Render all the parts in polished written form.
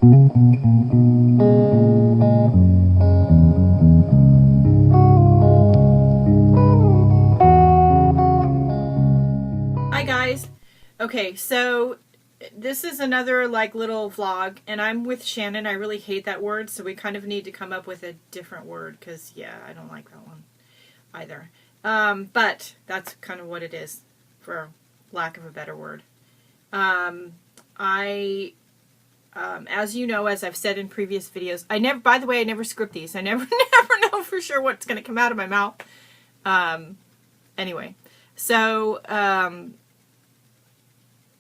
Hi guys. Okay, so this is another like little vlog, and I'm with Shannon. I really hate that word, so we kind of need to come up with a different word because yeah, I don't like that one either. But that's kind of what it is, for lack of a better word. I as you know, as I've said in previous videos, I never, by the way, I never script these. I never never know for sure what's going to come out of my mouth. Anyway, so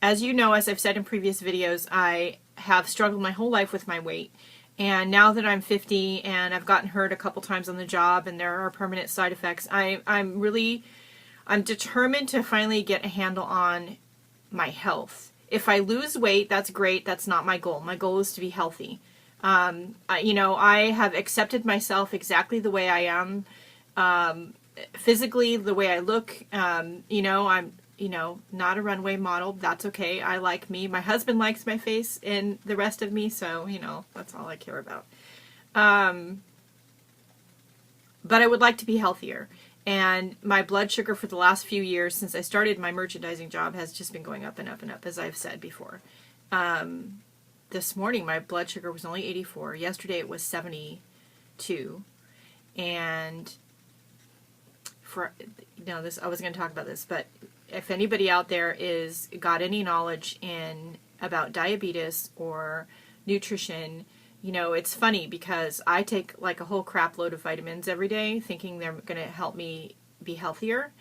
as you know, as I've said in previous videos, I have struggled my whole life with my weight. And now that I'm 50 and I've gotten hurt a couple times on the job and there are permanent side effects, I'm determined to finally get a handle on my health. If I lose weight, that's great. That's not my goal. My goal is to be healthy. I have accepted myself exactly the way I am, physically, the way I look. I'm not a runway model. That's okay. I like me. My husband likes my face and the rest of me, so, that's all I care about. But I would like to be healthier. And my blood sugar for the last few years, since I started my merchandising job, has just been going up and up and up, as I've said before. This morning, my blood sugar was only 84. Yesterday, it was 72. And I was going to talk about this, but if anybody out there is got any knowledge about diabetes or nutrition, it's funny because I take like a whole crap load of vitamins every day thinking they're going to help me be healthier.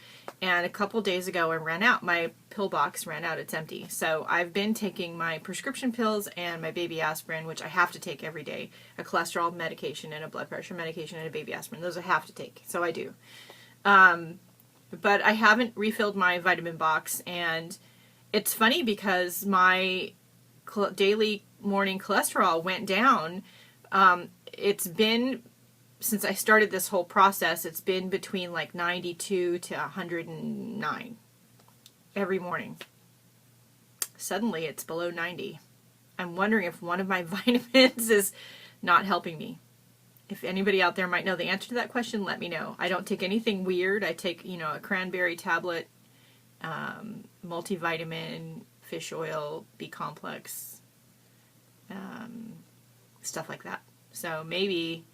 And a couple days ago I ran out. My pill box ran out. It's empty. So I've been taking my prescription pills and my baby aspirin, which I have to take every day, a cholesterol medication and a blood pressure medication and a baby aspirin. Those I have to take. So I do. But I haven't refilled my vitamin box, and it's funny because my daily morning cholesterol went down. It's been, since I started this whole process, it's been between like 92 to 109 every morning. Suddenly it's below 90. I'm wondering if one of my vitamins is not helping me. If anybody out there might know the answer to that question, let me know. I don't take anything weird. I take, a cranberry tablet, multivitamin, fish oil, B-complex, stuff like that. So maybe,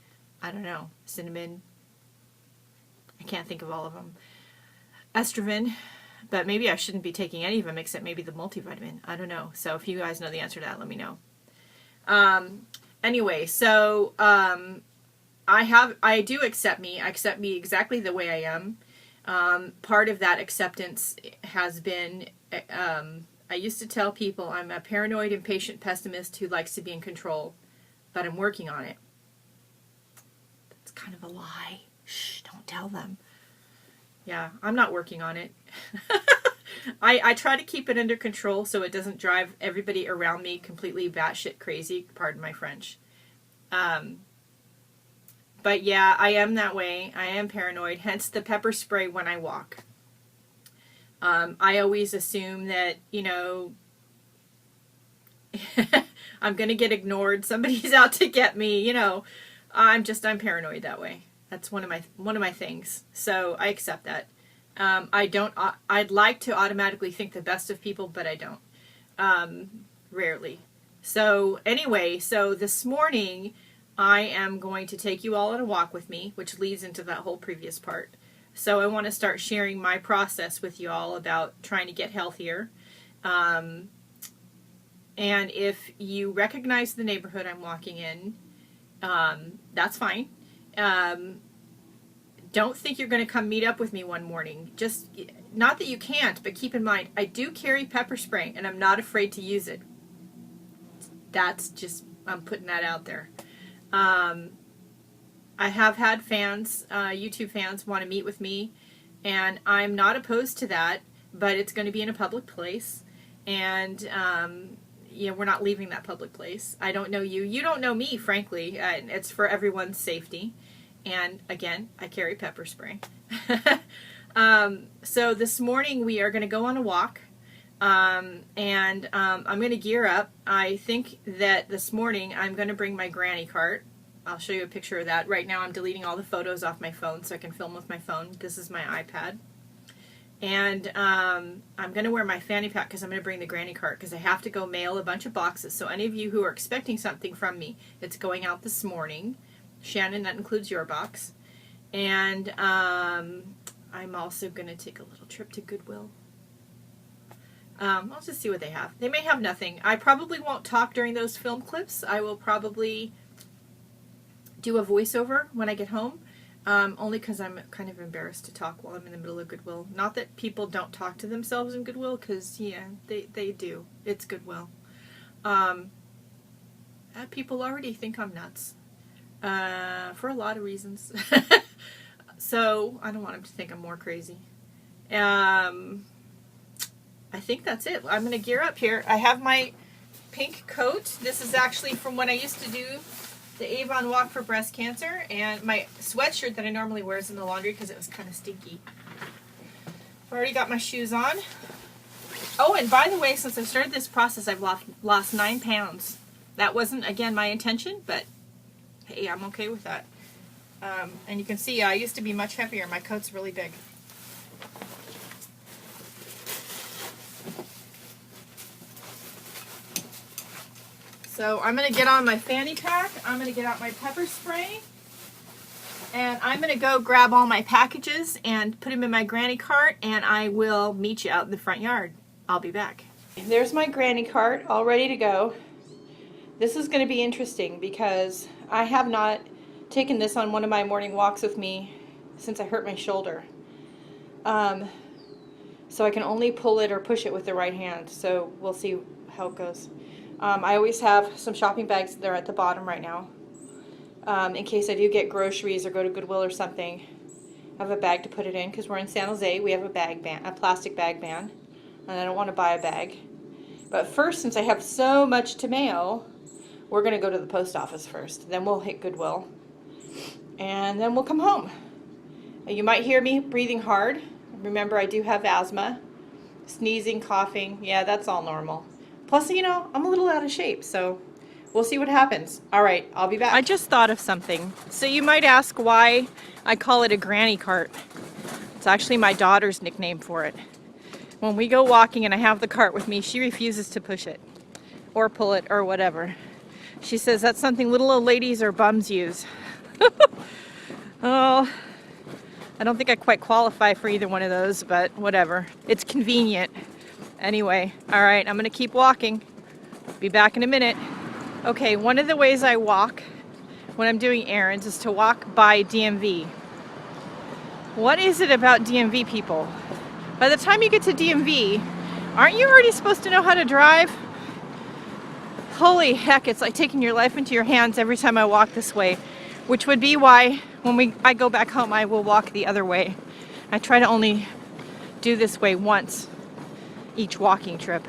I don't know, cinnamon. I can't think of all of them. Estrogen, but maybe I shouldn't be taking any of them except maybe the multivitamin. I don't know. So if you guys know the answer to that, let me know. Anyway, so I do accept me. I accept me exactly the way I am. Part of that acceptance has been, I used to tell people I'm a paranoid, impatient pessimist who likes to be in control, but I'm working on it. That's kind of a lie. Shh, don't tell them. Yeah, I'm not working on it. I try to keep it under control so it doesn't drive everybody around me completely batshit crazy, pardon my French. But yeah, I am that way. I am paranoid, hence the pepper spray when I walk. I always assume that, I'm going to get ignored. Somebody's out to get me, I'm paranoid that way. That's one of my things. So I accept that. I'd like to automatically think the best of people, but I don't. Rarely. So anyway, so this morning I am going to take you all on a walk with me, which leads into that whole previous part. So I want to start sharing my process with you all about trying to get healthier. And if you recognize the neighborhood I'm walking in, that's fine. Don't think you're going to come meet up with me one morning. Just, not that you can't, but keep in mind, I do carry pepper spray, and I'm not afraid to use it. That's just, I'm putting that out there. I have had fans, YouTube fans, want to meet with me, and I'm not opposed to that, but it's going to be in a public place, and we're not leaving that public place. I don't know you. You don't know me, frankly. It's for everyone's safety. And again, I carry pepper spray. So this morning we are going to go on a walk. I'm going to gear up. I think that this morning I'm going to bring my granny cart. I'll show you a picture of that. Right now I'm deleting all the photos off my phone so I can film with my phone. This is my iPad. And I'm going to wear my fanny pack because I'm going to bring the granny cart because I have to go mail a bunch of boxes. So any of you who are expecting something from me, it's going out this morning. Shannon, that includes your box. And I'm also going to take a little trip to Goodwill. I'll just see what they have. They may have nothing. I probably won't talk during those film clips. I will probably do a voiceover when I get home, only because I'm kind of embarrassed to talk while I'm in the middle of Goodwill. Not that people don't talk to themselves in Goodwill, because, yeah, they do. It's Goodwill. People already think I'm nuts for a lot of reasons. So I don't want them to think I'm more crazy. I think that's it. I'm going to gear up here. I have my pink coat. This is actually from when I used to do the Avon Walk for Breast Cancer, and my sweatshirt that I normally wear is in the laundry because it was kind of stinky. I've already got my shoes on. Oh, and by the way, since I started this process, I've lost 9 pounds. That wasn't, again, my intention, but hey, I'm okay with that. And you can see I used to be much heavier. My coat's really big. So I'm going to get on my fanny pack, I'm going to get out my pepper spray, and I'm going to go grab all my packages and put them in my granny cart, and I will meet you out in the front yard. I'll be back. There's my granny cart all ready to go. This is going to be interesting because I have not taken this on one of my morning walks with me since I hurt my shoulder. So I can only pull it or push it with the right hand, so we'll see how it goes. I always have some shopping bags there at the bottom right now. In case I do get groceries or go to Goodwill or something, I have a bag to put it in because we're in San Jose. We have a plastic bag ban, and I don't want to buy a bag. But first, since I have so much to mail, we're going to go to the post office first. Then we'll hit Goodwill, and then we'll come home. You might hear me breathing hard. Remember, I do have asthma, sneezing, coughing. Yeah, that's all normal. Plus, you know, I'm a little out of shape, so we'll see what happens. All right, I'll be back. I just thought of something. So you might ask why I call it a granny cart. It's actually my daughter's nickname for it. When we go walking and I have the cart with me, she refuses to push it or pull it or whatever. She says that's something little old ladies or bums use. Oh, I don't think I quite qualify for either one of those, but whatever. It's convenient. Anyway, all right, I'm going to keep walking. Be back in a minute. Okay, one of the ways I walk when I'm doing errands is to walk by DMV. What is it about DMV people? By the time you get to DMV, aren't you already supposed to know how to drive? Holy heck, it's like taking your life into your hands every time I walk this way, which would be why when I go back home, I will walk the other way. I try to only do this way once each walking trip.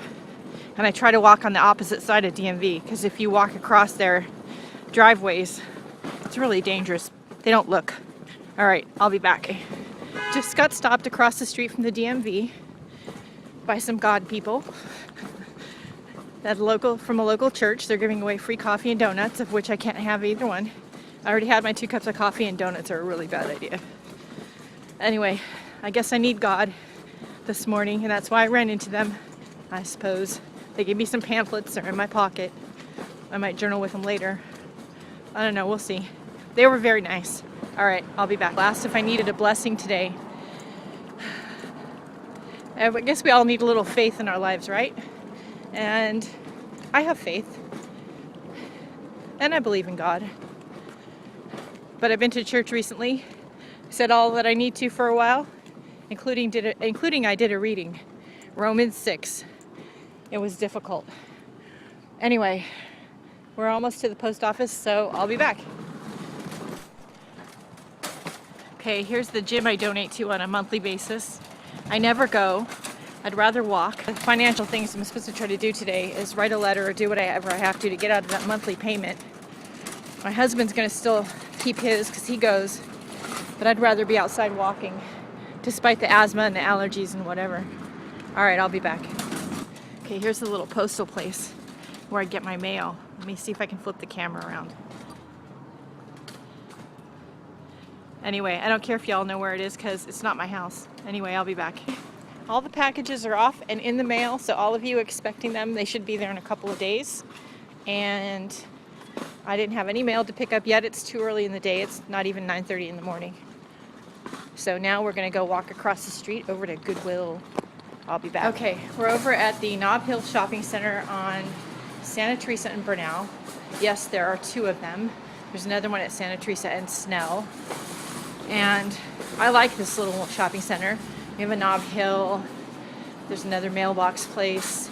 And I try to walk on the opposite side of DMV because if you walk across their driveways, it's really dangerous. They don't look. All right, I'll be back. Just got stopped across the street from the DMV by some God people from a local church. They're giving away free coffee and donuts, of which I can't have either one. I already had my 2 cups of coffee, and donuts are a really bad idea. Anyway, I guess I need God this morning, and that's why I ran into them, I suppose. They gave me some pamphlets. They're in my pocket. I might journal with them later. I don't know. We'll see. They were very nice. All right, I'll be back. Asked if I needed a blessing today. I guess we all need a little faith in our lives, right? And I have faith. And I believe in God. But I've been to church recently. Said all that I need to for a while. Including I did a reading, Romans 6. It was difficult. Anyway, we're almost to the post office, so I'll be back. Okay, here's the gym I donate to on a monthly basis. I never go. I'd rather walk. The financial things I'm supposed to try to do today is write a letter or do whatever I have to get out of that monthly payment. My husband's going to still keep his because he goes, but I'd rather be outside walking, despite the asthma and the allergies and whatever. All right, I'll be back. Okay, here's the little postal place where I get my mail. Let me see if I can flip the camera around. Anyway, I don't care if y'all know where it is because it's not my house. Anyway, I'll be back. All the packages are off and in the mail, so all of you expecting them, they should be there in a couple of days. And I didn't have any mail to pick up yet. It's too early in the day. It's not even 9:30 in the morning. So now we're gonna go walk across the street over to Goodwill. I'll be back. Okay, we're over at the Nob Hill Shopping Center on Santa Teresa and Bernal. Yes, there are two of them. There's another one at Santa Teresa and Snell. And I like this little shopping center. We have a Nob Hill. There's another mailbox place,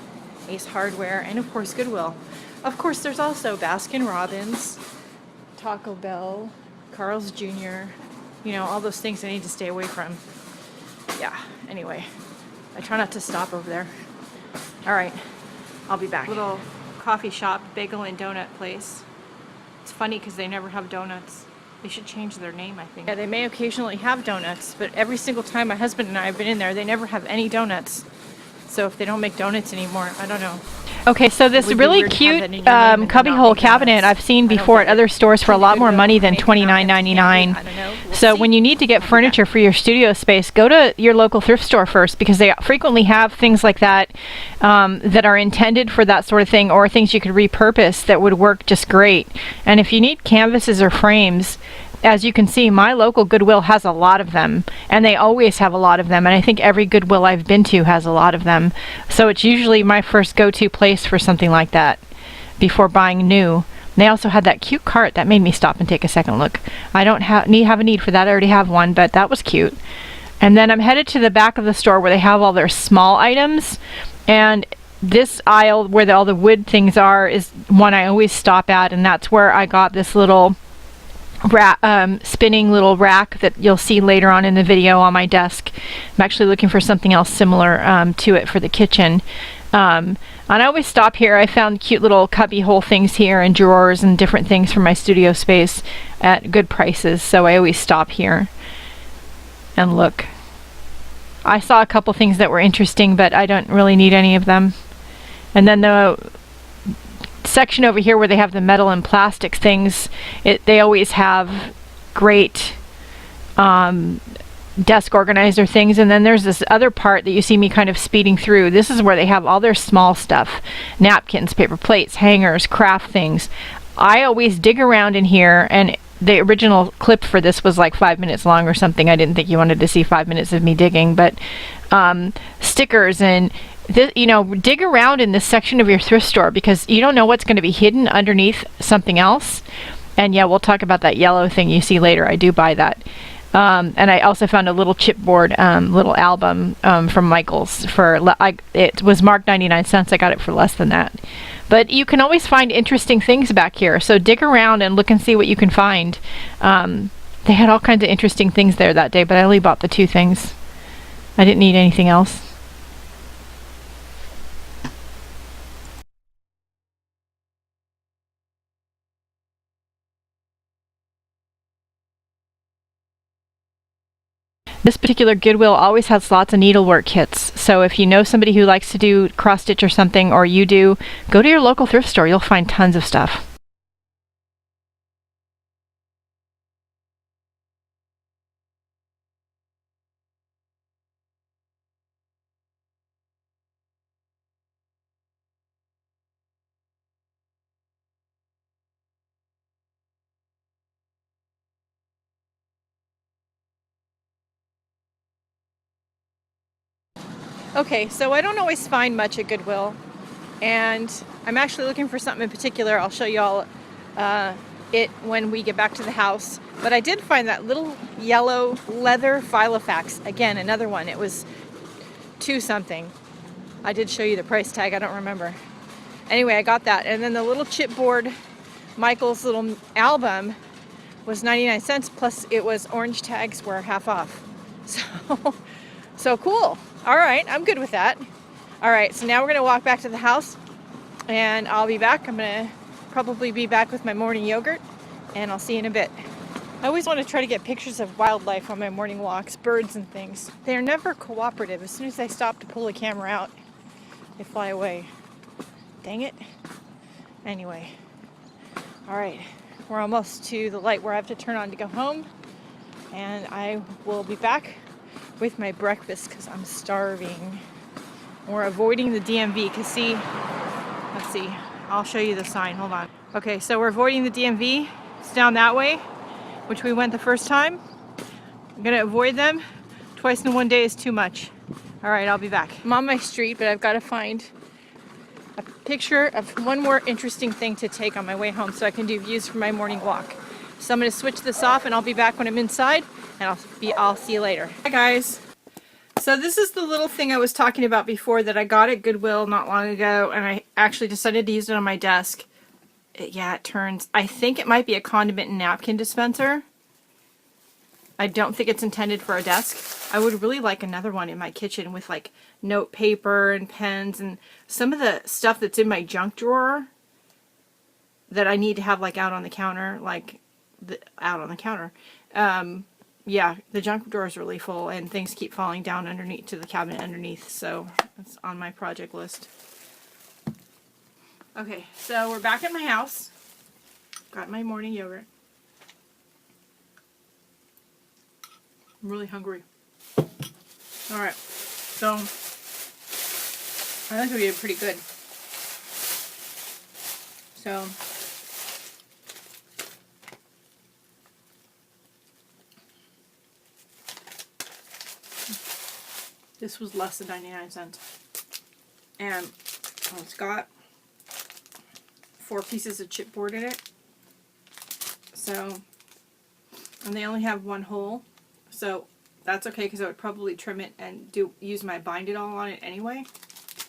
Ace Hardware, and of course Goodwill. Of course, there's also Baskin Robbins, Taco Bell, Carl's Jr., you know, all those things I need to stay away from. Yeah, anyway, I try not to stop over there. All right, I'll be back. Little coffee shop, bagel and donut place. It's funny because they never have donuts. They should change their name, I think. Yeah, they may occasionally have donuts, but every single time my husband and I have been in there, they never have any donuts. So if they don't make donuts anymore, I don't know. Okay, so this really cute cubbyhole cabinet I've seen before at other stores for a lot more money than $29.99. So when you need to get furniture for your studio space, go to your local thrift store first, because they frequently have things like that that are intended for that sort of thing, or things you could repurpose that would work just great. And if you need canvases or frames, as you can see, my local Goodwill has a lot of them, and they always have a lot of them, and I think every Goodwill I've been to has a lot of them. So it's usually my first go-to place for something like that before buying new. They also had that cute cart that made me stop and take a second look. I don't have a need for that. I already have one, but that was cute. And then I'm headed to the back of the store where they have all their small items, and this aisle where all the wood things are is one I always stop at, and that's where I got this little spinning little rack that you'll see later on in the video on my desk. I'm actually looking for something else similar to it for the kitchen. And I always stop here. I found cute little cubby hole things here and drawers and different things for my studio space at good prices, so I always stop here and look. I saw a couple things that were interesting, but I don't really need any of them. And then the section over here where they have the metal and plastic things, they always have great desk organizer things. And then there's this other part that you see me kind of speeding through. This is where they have all their small stuff: napkins, paper plates, hangers, craft things. I always dig around in here, and the original clip for this was like 5 minutes long or something. I didn't think you wanted to see 5 minutes of me digging, but stickers and you know, dig around in this section of your thrift store, because you don't know what's going to be hidden underneath something else. And yeah, we'll talk about that yellow thing you see later. I do buy that. And I also found a little chipboard little album from Michaels for it was marked 99 cents. I got it for less than that. But you can always find interesting things back here, so dig around and look and see what you can find. They had all kinds of interesting things there that day, but I only bought the two things. I didn't need anything else. This particular Goodwill always has lots of needlework kits, so if you know somebody who likes to do cross stitch or something, or you do, go to your local thrift store. You'll find tons of stuff. Okay, so I don't always find much at Goodwill, and I'm actually looking for something in particular. I'll show you all it when we get back to the house. But I did find that little yellow leather Filofax. Again, another one. It was $2 something. I did show you the price tag. I don't remember. Anyway, I got that. And then the little chipboard Michaels little album was 99 cents, plus it was orange tags were half off. So cool. All right, I'm good with that. All right, so now we're gonna walk back to the house, and I'll be back. I'm gonna probably be back with my morning yogurt, and I'll see you in a bit. I always want to try to get pictures of wildlife on my morning walks, birds and things. They're never cooperative. As soon as I stop to pull the camera out, They fly away. Dang it. Anyway. Alright. We're almost to the light where I have to turn on to go home. And I will be back with my breakfast because I'm starving. We're avoiding the DMV because see, let's see, I'll show you the sign, hold on. Okay, so we're avoiding the DMV. It's down that way, which we went the first time. I'm gonna avoid them. Twice in one day is too much. All right, I'll be back. I'm on my street, but I've got to find a picture of one more interesting thing to take on my way home so I can do views from my morning walk. So I'm gonna switch this off and I'll be back when I'm inside, and I'll see you later. Hi guys. So this is the little thing I was talking about before that I got at Goodwill not long ago, and I actually decided to use it on my desk. Yeah, it turns, I think it might be a condiment and napkin dispenser. I don't think it's intended for a desk. I would really like another one in my kitchen with like note paper and pens and some of the stuff that's in my junk drawer that I need to have like out on the counter, out on the counter. Yeah, the junk drawer is really full and things keep falling down underneath to the cabinet underneath, so it's on my project list. Okay, so we're back at my house. Got my morning yogurt. I'm really hungry. Alright, so I think we did pretty good. So this was less than 99 cents. And it's got 4 pieces of chipboard in it. So, and they only have 1 hole. So that's okay because I would probably trim it and use my bind it all on it anyway.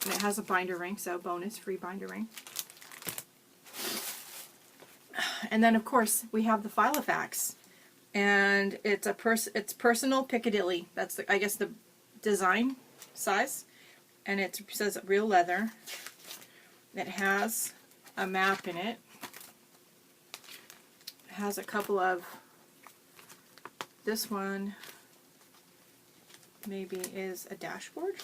And it has a binder ring, so bonus, free binder ring. And then of course we have the Filofax. And it's personal Piccadilly. That's I guess the design size. And it says real leather. It has a map in it. It has a couple of, this one maybe is a dashboard.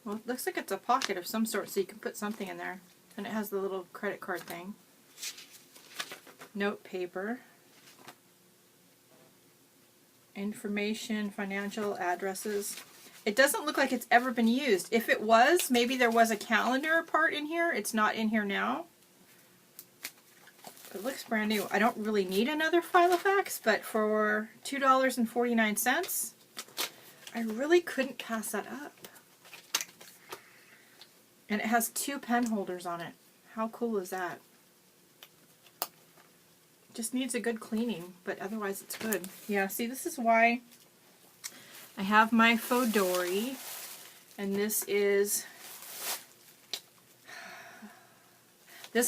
Well, it looks like it's a pocket of some sort so you can put something in there. And it has the little credit card thing. Note paper. Information, financial addresses. It doesn't look like it's ever been used. If it was, maybe there was a calendar part in here. It's not in here now. It looks brand new. I don't really need another Filofax, but for $2.49, I really couldn't pass that up. And it has 2 pen holders on it. How cool is that? Just needs a good cleaning, but otherwise it's good. Yeah, see, this is why I have my Fodori, and this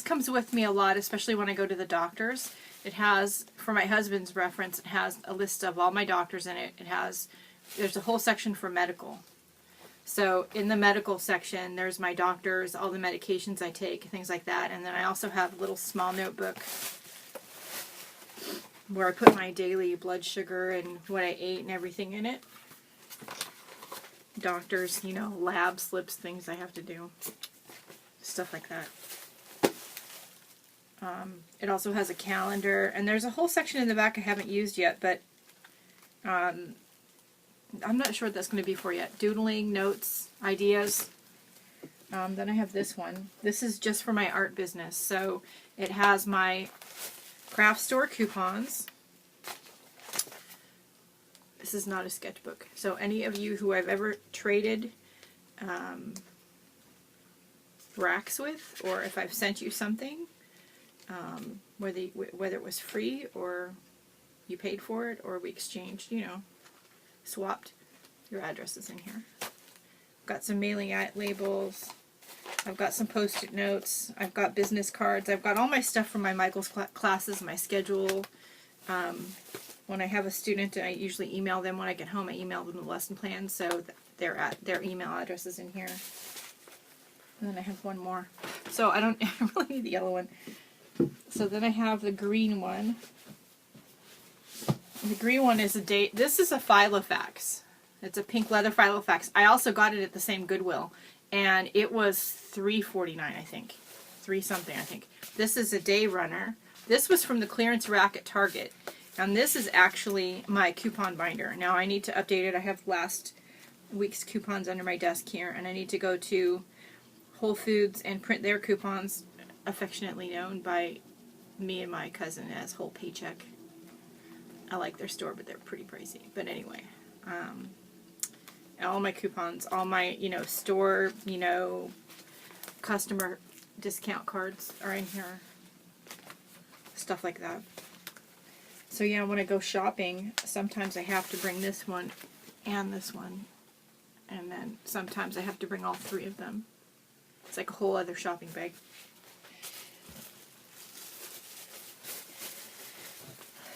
comes with me a lot, especially when I go to the doctors. It has, for my husband's reference, it has a list of all my doctors in it. There's a whole section for medical. So in the medical section, there's my doctors, all the medications I take, things like that. And then I also have a little small notebook where I put my daily blood sugar and what I ate and everything in it. Doctors, you know, lab slips, things I have to do. Stuff like that. It also has a calendar, and there's a whole section in the back I haven't used yet, but I'm not sure what that's going to be for yet. Doodling, notes, ideas. Then I have this one. This is just for my art business. So it has my craft store coupons. This is not a sketchbook. So any of you who I've ever traded racks with, or if I've sent you something, whether it was free or you paid for it or we exchanged, you know, swapped, your address is in here. I've got some mailing labels. I've got some post-it notes. I've got business cards. I've got all my stuff from my Michael's classes, my schedule. When I have a student, I usually email them when I get home. I email them the lesson plan, so their email address is in here. And then I have one more. So I really need the yellow one. So then I have the green one. The green one is this is a Filofax. It's a pink leather Filofax. I also got it at the same Goodwill. and it was $3.49, I think. 3 something, I think. This is a day runner. This was from the clearance rack at Target. And this is actually my coupon binder. Now I need to update it. I have last week's coupons under my desk here, and I need to go to Whole Foods and print their coupons, affectionately known by me and my cousin as Whole Paycheck. I like their store, but they're pretty pricey. But anyway, all my coupons, all my, store, customer discount cards are in here. Stuff like that. So yeah, when I go shopping, sometimes I have to bring this one and this one. And then sometimes I have to bring all 3 of them. It's like a whole other shopping bag.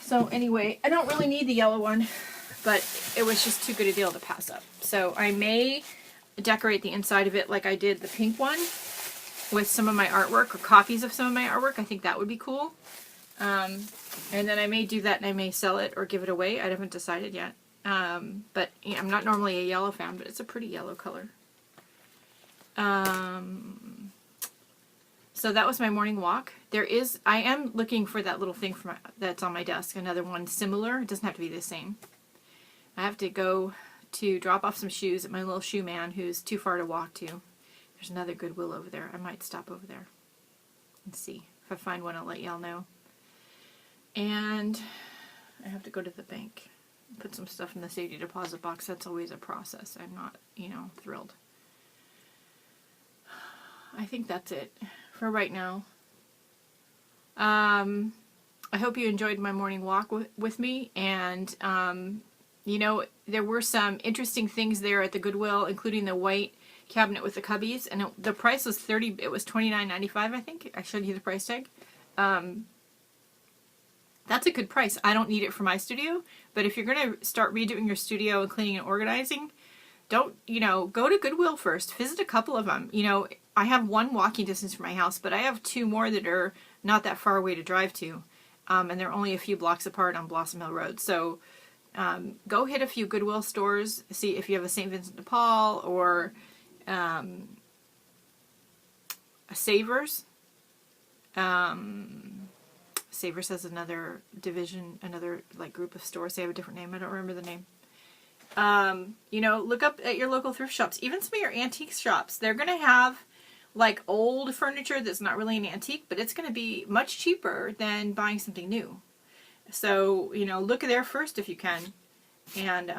So anyway, I don't really need the yellow one, but it was just too good a deal to pass up. So I may decorate the inside of it like I did the pink one with some of my artwork or copies of some of my artwork. I think that would be cool. And then I may do that and I may sell it or give it away. I haven't decided yet. But I'm not normally a yellow fan, but it's a pretty yellow color. So that was my morning walk. I am looking for that little thing that's on my desk, another one similar. It doesn't have to be the same. I have to go to drop off some shoes at my little shoe man who's too far to walk to. There's another Goodwill over there. I might stop over there and see. If I find one, I'll let y'all know. And I have to go to the bank, put some stuff in the safety deposit box. That's always a process. I'm not, thrilled. I think that's it for right now. I hope you enjoyed my morning walk with me, and there were some interesting things there at the Goodwill, including the white cabinet with the cubbies, and the price was $29.95, I think. I showed you the price tag. That's a good price. I don't need it for my studio, but if you're going to start redoing your studio and cleaning and organizing, don't, go to Goodwill first. Visit a couple of them. I have one walking distance from my house, but I have 2 more that are not that far away to drive to, and they're only a few blocks apart on Blossom Hill Road. So go hit a few Goodwill stores, see if you have a St. Vincent de Paul or a Savers. Savers has another division, another group of stores. They have a different name. I don't remember the name. Look up at your local thrift shops, even some of your antique shops. They're going to have old furniture that's not really an antique, but it's going to be much cheaper than buying something new. So, look there first if you can. And,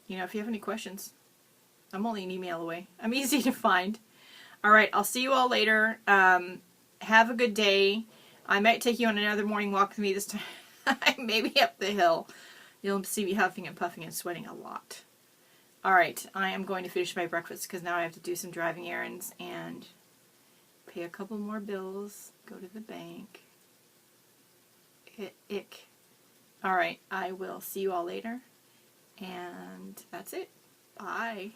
if you have any questions, I'm only an email away. I'm easy to find. All right, I'll see you all later. Have a good day. I might take you on another morning walk with me this time. Maybe up the hill. You'll see me huffing and puffing and sweating a lot. All right, I am going to finish my breakfast because now I have to do some driving errands and pay a couple more bills, go to the bank. Ick. All right, I will see you all later. And that's it. Bye.